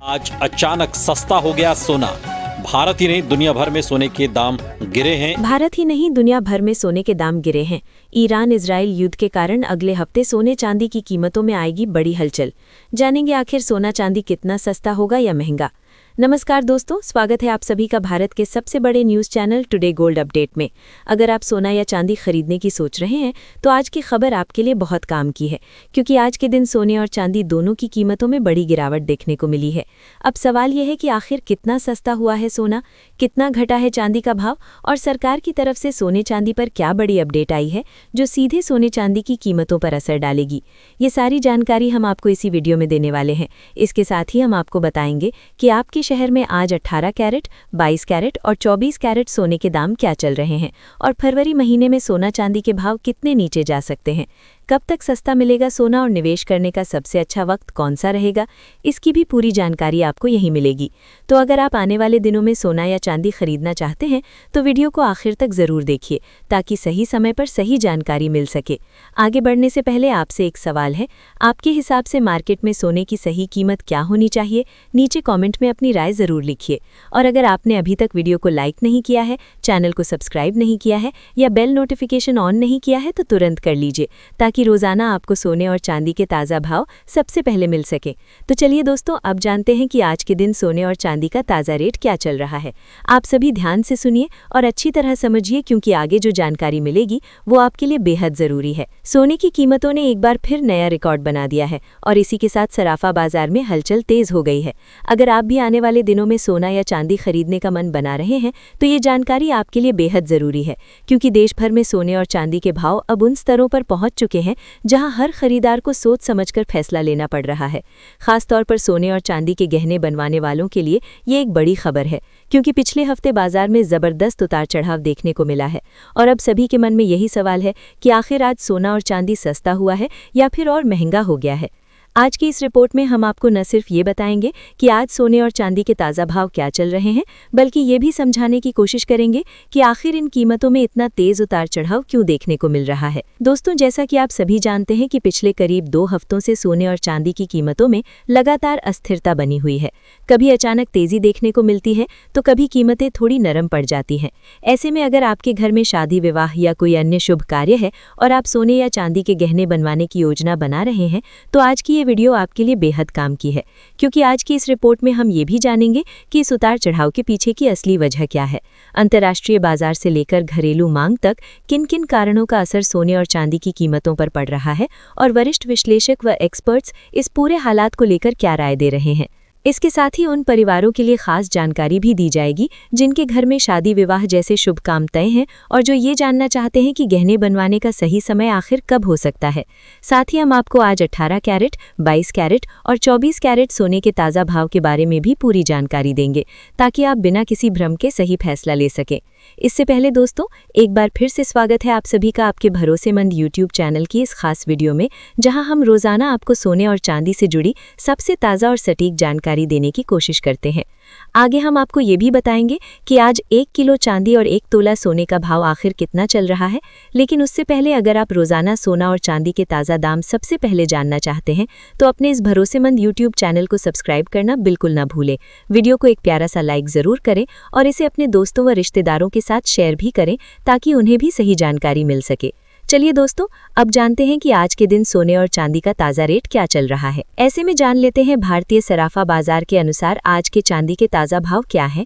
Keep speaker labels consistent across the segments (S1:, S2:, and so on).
S1: आज अचानक सस्ता हो गया सोना। भारत ही नहीं दुनिया भर में सोने के दाम गिरे हैं।
S2: भारत ही नहीं दुनिया भर में सोने के दाम गिरे हैं। ईरान इजराइल युद्ध के कारण अगले हफ्ते सोने चांदी की कीमतों में आएगी बड़ी हलचल। जानेंगे आखिर सोना चांदी कितना सस्ता होगा या महंगा। नमस्कार दोस्तों, स्वागत है आप सभी का भारत के सबसे बड़े news channel today gold update में। अगर आप सोना या चांदी खरीदने की सोच रहे हैं तो आज की खबर आपके लिए बहुत काम की है, क्योंकि आज के दिन सोने और चांदी दोनों की कीमतों में बड़ी गिरावट देखने को मिली है। अब सवाल यह है कि आखिर कितना सस्ता हुआ है सोना, कितना घटा है चांदी का भाव और सरकार की तरफ से सोने चांदी पर क्या बड़ी अपडेट आई है जो सीधे सोने चांदी की कीमतों पर असर डालेगी। ये सारी जानकारी हम आपको इसी वीडियो में देने वाले हैं। इसके साथ ही हम आपको बताएंगे कि आपके शहर में आज 18 कैरेट, 22 कैरेट और 24 कैरेट सोने के दाम क्या चल रहे हैं और फरवरी महीने में सोना चांदी के भाव कितने नीचे जा सकते हैं। कब तक सस्ता मिलेगा सोना और निवेश करने का सबसे अच्छा वक्त कौन सा रहेगा, इसकी भी पूरी जानकारी आपको यहीं मिलेगी। तो अगर आप आने वाले दिनों में सोना या चांदी खरीदना चाहते हैं तो वीडियो को आखिर तक ज़रूर देखिए, ताकि सही समय पर सही जानकारी मिल सके। आगे बढ़ने से पहले आपसे एक सवाल है, आपके हिसाब से मार्केट में सोने की सही कीमत क्या होनी चाहिए? नीचे कॉमेंट में अपनी राय ज़रूर लिखिए। और अगर आपने अभी तक वीडियो को लाइक नहीं किया है, चैनल को सब्सक्राइब नहीं किया है या बेल नोटिफिकेशन ऑन नहीं किया है तो तुरंत कर लीजिए, ताकि रोजाना आपको सोने और चांदी के ताज़ा भाव सबसे पहले मिल सके। तो चलिए दोस्तों, अब जानते हैं कि आज के दिन सोने और चांदी का ताज़ा रेट क्या चल रहा है। आप सभी ध्यान से सुनिए और अच्छी तरह समझिए, क्योंकि आगे जो जानकारी मिलेगी वो आपके लिए बेहद ज़रूरी है। सोने की कीमतों ने एक बार फिर नया रिकॉर्ड बना दिया है और इसी के साथ सराफा बाजार में हलचल तेज हो गई है। अगर आप भी आने वाले दिनों में सोना या चांदी खरीदने का मन बना रहे हैं तो ये जानकारी आपके लिए बेहद ज़रूरी है, क्योंकि देश भर में सोने और चांदी के भाव अब उन स्तरों पर पहुंच चुके हैं जहां हर खरीदार को सोच समझकर फैसला लेना पड़ रहा है। खास तौर पर सोने और चांदी के गहने बनवाने वालों के लिए ये एक बड़ी खबर है, क्योंकि पिछले हफ्ते बाजार में जबरदस्त उतार चढ़ाव देखने को मिला है। और अब सभी के मन में यही सवाल है कि आखिर आज सोना और चांदी सस्ता हुआ है या फिर और महंगा हो गया है। आज की इस रिपोर्ट में हम आपको न सिर्फ ये बताएंगे कि आज सोने और चांदी के ताज़ा भाव क्या चल रहे हैं, बल्कि ये भी समझाने की कोशिश करेंगे कि आखिर इन कीमतों में इतना तेज उतार चढ़ाव क्यों देखने को मिल रहा है। दोस्तों, जैसा कि आप सभी जानते हैं कि पिछले करीब 2 हफ्तों से सोने और चांदी की कीमतों में लगातार अस्थिरता बनी हुई है। कभी अचानक तेजी देखने को मिलती है तो कभी कीमतें थोड़ी नरम पड़ जाती हैं। ऐसे में अगर आपके घर में शादी विवाह या कोई अन्य शुभ कार्य है और आप सोने या चांदी के गहने बनवाने की योजना बना रहे हैं तो आज की ये वीडियो आपके लिए बेहद काम की है, क्योंकि आज की इस रिपोर्ट में हम ये भी जानेंगे कि इस उतार चढ़ाव के पीछे की असली वजह क्या है। अंतर्राष्ट्रीय बाजार से लेकर घरेलू मांग तक किन किन कारणों का असर सोने और चांदी की कीमतों पर पड़ रहा है और वरिष्ठ विश्लेषक व एक्सपर्ट्स इस पूरे हालात को लेकर क्या राय दे रहे हैं। इसके साथ ही उन परिवारों के लिए खास जानकारी भी दी जाएगी जिनके घर में शादी विवाह जैसे शुभ काम तय हैं और जो ये जानना चाहते हैं कि गहने बनवाने का सही समय आखिर कब हो सकता है। साथ ही हम आपको आज 18 कैरेट, 22 कैरेट और 24 कैरेट सोने के ताज़ा भाव के बारे में भी पूरी जानकारी देंगे, ताकि आप बिना किसी भ्रम के सही फैसला ले सकें। इससे पहले दोस्तों, एक बार फिर से स्वागत है आप सभी का आपके भरोसेमंद YouTube चैनल की इस खास वीडियो में, जहां हम रोजाना आपको सोने और चांदी से जुड़ी सबसे ताज़ा और सटीक जानकारी देने की कोशिश करते हैं। आगे हम आपको ये भी बताएंगे कि आज 1 किलो चांदी और 1 तोला सोने का भाव आखिर कितना चल रहा है। लेकिन उससे पहले अगर आप रोजाना सोना और चांदी के ताज़ा दाम सबसे पहले जानना चाहते हैं तो अपने इस भरोसेमंद YouTube चैनल को सब्सक्राइब करना बिल्कुल ना भूलें। वीडियो को एक प्यारा सा लाइक ज़रूर करें और इसे अपने दोस्तों व रिश्तेदारों के साथ शेयर भी करें, ताकि उन्हें भी सही जानकारी मिल सके। चलिए दोस्तों, अब जानते हैं कि आज के दिन सोने और चांदी का ताज़ा रेट क्या चल रहा है। ऐसे में जान लेते हैं भारतीय सराफा बाजार के अनुसार आज के चांदी के ताज़ा भाव क्या हैं।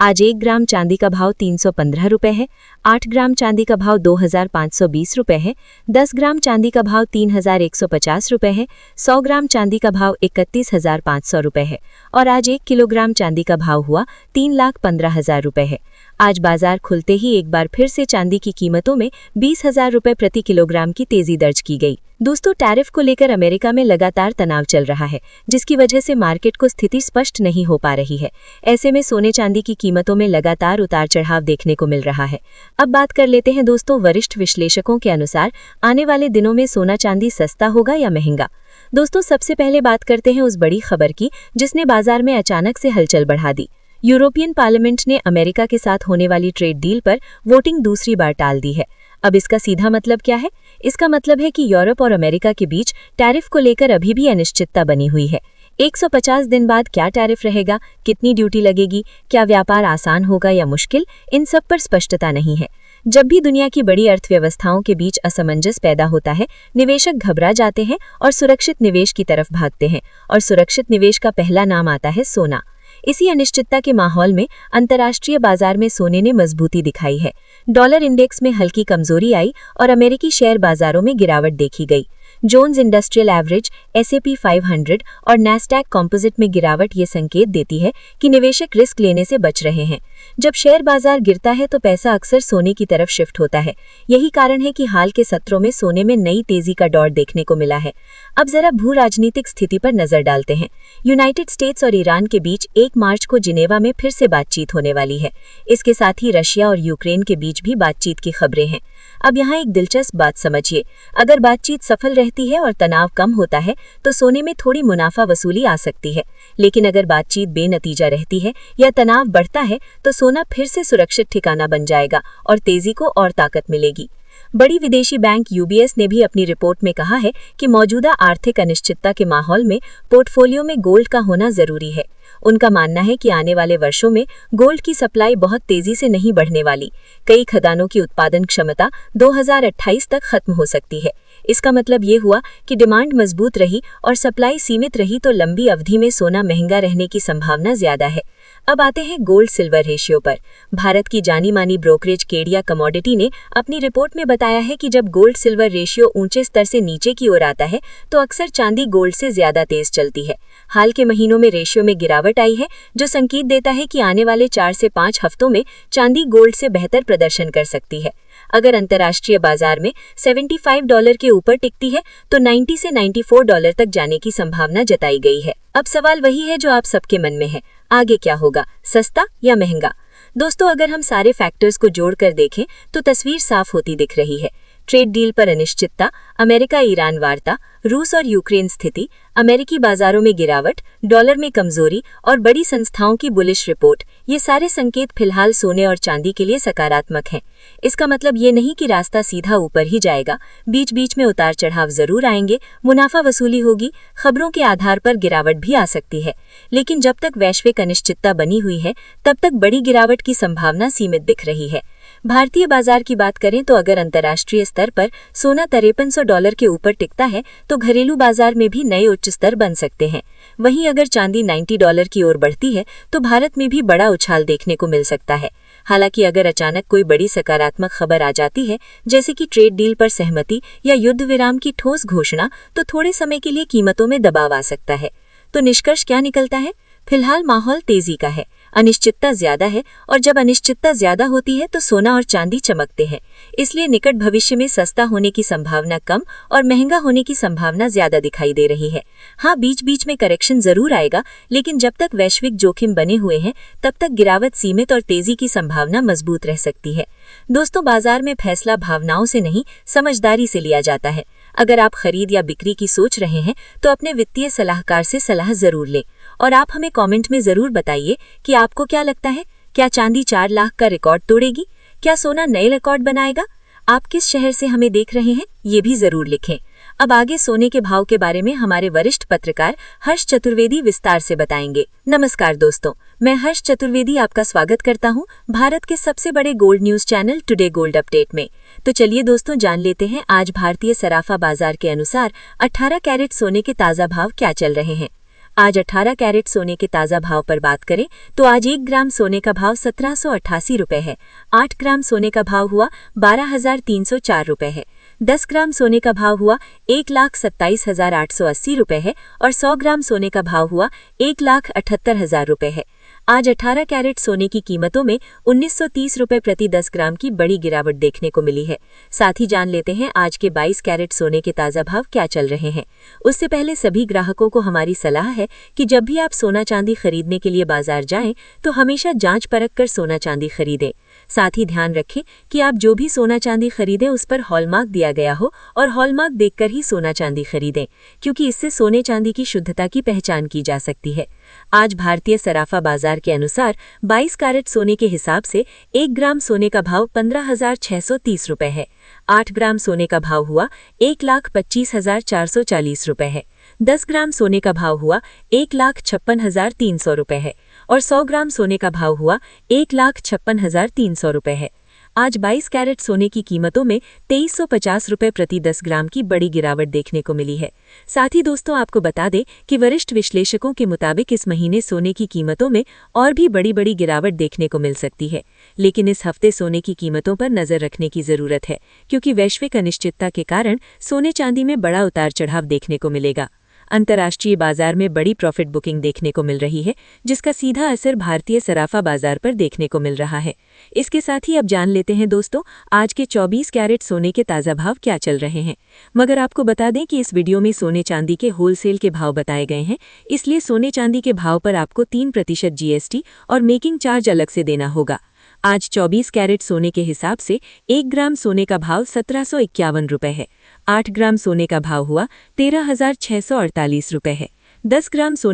S2: आज 1 ग्राम चांदी का भाव 315 रुपये है, 8 ग्राम चांदी का भाव 2520 रुपये है, 10 ग्राम चांदी का भाव 3150 रुपये है, 100 ग्राम चांदी का भाव 31,500 रुपये है और आज 1 किलोग्राम चांदी का भाव हुआ 3,15,000 रुपये है। आज बाजार खुलते ही एक बार फिर से चांदी की कीमतों में 20,000 रुपये प्रति किलोग्राम की तेजी दर्ज की गई। दोस्तों, टैरिफ को लेकर अमेरिका में लगातार तनाव चल रहा है, जिसकी वजह से मार्केट को स्थिति स्पष्ट नहीं हो पा रही है। ऐसे में सोने चांदी की कीमतों में लगातार उतार चढ़ाव देखने को मिल रहा है। अब बात कर लेते हैं दोस्तों, वरिष्ठ विश्लेषकों के अनुसार आने वाले दिनों में सोना चांदी सस्ता होगा या महंगा। दोस्तों, सबसे पहले बात करते हैं उस बड़ी खबर की जिसने बाजार में अचानक से हलचल बढ़ा दी। यूरोपियन पार्लियामेंट ने अमेरिका के साथ होने वाली ट्रेड डील पर वोटिंग दूसरी बार टाल दी है। अब इसका सीधा मतलब क्या है? इसका मतलब है कि यूरोप और अमेरिका के बीच टैरिफ को लेकर अभी भी अनिश्चितता बनी हुई है। 150 दिन बाद क्या टैरिफ रहेगा, कितनी ड्यूटी लगेगी, क्या व्यापार आसान होगा या मुश्किल, इन सब पर स्पष्टता नहीं है। जब भी दुनिया की बड़ी अर्थव्यवस्थाओं के बीच असमंजस पैदा होता है, निवेशक घबरा जाते हैं और सुरक्षित निवेश की तरफ भागते हैं, और सुरक्षित निवेश का पहला नाम आता है सोना। इसी अनिश्चितता के माहौल में अंतर्राष्ट्रीय बाजार में सोने ने मजबूती दिखाई है। डॉलर इंडेक्स में हल्की कमजोरी आई और अमेरिकी शेयर बाजारों में गिरावट देखी गई। जोन्स इंडस्ट्रियल एवरेज, S&P 500 और नैस्डैक कॉम्पोजिट में गिरावट ये संकेत देती है कि निवेशक रिस्क लेने से बच रहे हैं। जब शेयर बाजार गिरता है तो पैसा अक्सर सोने की तरफ शिफ्ट होता है। यही कारण है कि हाल के सत्रों में सोने में नई तेजी का दौर देखने को मिला है। अब जरा भू राजनीतिक स्थिति पर नजर डालते हैं। यूनाइटेड स्टेट्स और ईरान के बीच 1 मार्च को जिनेवा में फिर से बातचीत होने वाली है। इसके साथ ही रशिया और यूक्रेन के बीच भी बातचीत की खबरें हैं। अब यहाँ एक दिलचस्प बात समझिए, अगर बातचीत सफल रहती है और तनाव कम होता है तो सोने में थोड़ी मुनाफा वसूली आ सकती है। लेकिन अगर बातचीत बेनतीजा रहती है या तनाव बढ़ता है तो सोना फिर से सुरक्षित ठिकाना बन जाएगा और तेजी को और ताकत मिलेगी। बड़ी विदेशी बैंक UBS ने भी अपनी रिपोर्ट में कहा है कि मौजूदा आर्थिक अनिश्चितता के माहौल में पोर्टफोलियो में गोल्ड का होना जरूरी है। उनका मानना है कि आने वाले वर्षों में गोल्ड की सप्लाई बहुत तेजी से नहीं बढ़ने वाली। कई खदानों की उत्पादन क्षमता 2028 तक खत्म हो सकती है। इसका मतलब ये हुआ कि डिमांड मजबूत रही और सप्लाई सीमित रही तो लंबी अवधि में सोना महंगा रहने की संभावना ज्यादा है। अब आते हैं गोल्ड सिल्वर रेशियो पर। भारत की जानी मानी ब्रोकरेज केडिया कमोडिटी ने अपनी रिपोर्ट में बताया है कि जब गोल्ड सिल्वर रेशियो ऊंचे स्तर से नीचे की ओर आता है तो अक्सर चांदी गोल्ड से ज्यादा तेज चलती है। हाल के महीनों में रेशियो में गिरावट आई है, जो संकेत देता है कि आने वाले 4 से 5 हफ्तों में चांदी गोल्ड से बेहतर प्रदर्शन कर सकती है। अगर अंतर्राष्ट्रीय बाजार में $75 के ऊपर टिकती है तो $90 से $94 तक जाने की संभावना जताई गई है। अब सवाल वही है जो आप सबके मन में है, आगे क्या होगा, सस्ता या महंगा? दोस्तों, अगर हम सारे फैक्टर्स को जोड़कर देखें तो तस्वीर साफ होती दिख रही है। ट्रेड डील पर अनिश्चितता, अमेरिका ईरान वार्ता, रूस और यूक्रेन स्थिति, अमेरिकी बाजारों में गिरावट, डॉलर में कमजोरी और बड़ी संस्थाओं की बुलिश रिपोर्ट, ये सारे संकेत फिलहाल सोने और चांदी के लिए सकारात्मक हैं। इसका मतलब ये नहीं कि रास्ता सीधा ऊपर ही जाएगा, बीच बीच में उतार चढ़ाव जरूर आएंगे, मुनाफा वसूली होगी, खबरों के आधार पर गिरावट भी आ सकती है। लेकिन जब तक वैश्विक अनिश्चितता बनी हुई है तब तक बड़ी गिरावट की संभावना सीमित दिख रही है। भारतीय बाजार की बात करें तो अगर अंतर्राष्ट्रीय स्तर पर सोना $5300 के ऊपर टिकता है तो घरेलू बाजार में भी नए उच्च स्तर बन सकते हैं। वहीं अगर चांदी $90 की ओर बढ़ती है तो भारत में भी बड़ा उछाल देखने को मिल सकता है। हालांकि अगर अचानक कोई बड़ी सकारात्मक खबर आ जाती है, जैसे कि ट्रेड डील पर सहमति या युद्ध विराम की ठोस घोषणा, तो थोड़े समय के लिए कीमतों में दबाव आ सकता है। तो निष्कर्ष क्या निकलता है? फिलहाल माहौल तेजी का है, अनिश्चितता ज्यादा है और जब अनिश्चितता ज्यादा होती है तो सोना और चांदी चमकते हैं। इसलिए निकट भविष्य में सस्ता होने की संभावना कम और महंगा होने की संभावना ज्यादा दिखाई दे रही है। हाँ, बीच बीच में करेक्शन जरूर आएगा, लेकिन जब तक वैश्विक जोखिम बने हुए हैं तब तक गिरावट सीमित और तेजी की संभावना मजबूत रह सकती है। दोस्तों, बाजार में फैसला भावनाओं से नहीं, समझदारी से लिया जाता है। अगर आप खरीद या बिक्री की सोच रहे हैं तो अपने वित्तीय सलाहकार से सलाह जरूर लें। और आप हमें कमेंट में जरूर बताइए कि आपको क्या लगता है, क्या चांदी 4 लाख का रिकॉर्ड तोड़ेगी? क्या सोना नए रिकॉर्ड बनाएगा? आप किस शहर से हमें देख रहे हैं, ये भी जरूर लिखें। अब आगे सोने के भाव के बारे में हमारे वरिष्ठ पत्रकार हर्ष चतुर्वेदी विस्तार से बताएंगे। नमस्कार दोस्तों, मैं हर्ष चतुर्वेदी आपका स्वागत करता हूं भारत के सबसे बड़े gold news channel today gold update में। तो चलिए दोस्तों, जान लेते हैं आज भारतीय सराफा बाजार के अनुसार 18 कैरेट सोने के ताजा भाव क्या चल रहे हैं। आज 18 कैरेट सोने के ताजा भाव पर बात करें तो आज 1 ग्राम सोने का भाव 1788 रुपए है। 8 ग्राम सोने का भाव हुआ 12,304 रुपए है। 10 ग्राम सोने का भाव हुआ 1,27,880 रुपए है और 100 ग्राम सोने का भाव हुआ 1,78,000 रुपए है। आज 18 कैरेट सोने की कीमतों में 1930 रुपए प्रति 10 ग्राम की बड़ी गिरावट देखने को मिली है। साथ ही जान लेते हैं आज के 22 कैरेट सोने के ताजा भाव क्या चल रहे हैं। उससे पहले सभी ग्राहकों को हमारी सलाह है कि जब भी आप सोना चांदी खरीदने के लिए बाजार जाएं तो हमेशा जांच परख कर सोना चांदी खरीदें। साथ ही ध्यान रखें कि आप जो भी सोना चांदी खरीदें उस पर हॉलमार्क दिया गया हो और हॉलमार्क देखकर ही सोना चांदी खरीदें, क्योंकि इससे सोने चांदी की शुद्धता की पहचान की जा सकती है। आज भारतीय सराफा बाजार के अनुसार 22 कैरेट सोने के हिसाब से 1 ग्राम सोने का भाव 15,630 रुपए है। 8 ग्राम सोने का भाव हुआ 1,25,440 रुपए है। 10 ग्राम सोने का भाव हुआ 1,56,300 रुपये है और 100 ग्राम सोने का भाव हुआ 1,56,300 रुपये है। आज 22 कैरेट सोने की कीमतों में 2350 रुपये प्रति 10 ग्राम की बड़ी गिरावट देखने को मिली है। साथ ही दोस्तों आपको बता दें कि वरिष्ठ विश्लेषकों के मुताबिक इस महीने सोने की कीमतों में और भी बड़ी गिरावट देखने को मिल सकती है, लेकिन इस हफ्ते सोने की कीमतों पर नजर रखने की जरूरत है, क्योंकि वैश्विक अनिश्चितता के कारण सोने चांदी में बड़ा उतार चढ़ाव देखने को मिलेगा। अंतर्राष्ट्रीय बाजार में बड़ी प्रॉफिट बुकिंग देखने को मिल रही है, जिसका सीधा असर भारतीय सराफा बाजार पर देखने को मिल रहा है। इसके साथ ही अब जान लेते हैं दोस्तों आज के 24 कैरेट सोने के ताज़ा भाव क्या चल रहे हैं। मगर आपको बता दें कि इस वीडियो में सोने चांदी के होलसेल के भाव बताए गए हैं, इसलिए सोने चांदी के भाव पर आपको 3% GST और मेकिंग चार्ज अलग से देना होगा। आज 24 कैरेट सोने के हिसाब से 1 ग्राम सोने का भाव 1751 रुपये है। 8 ग्राम सोने का भाव हुआ 13,648 रुपये है। 10 ग्राम सोने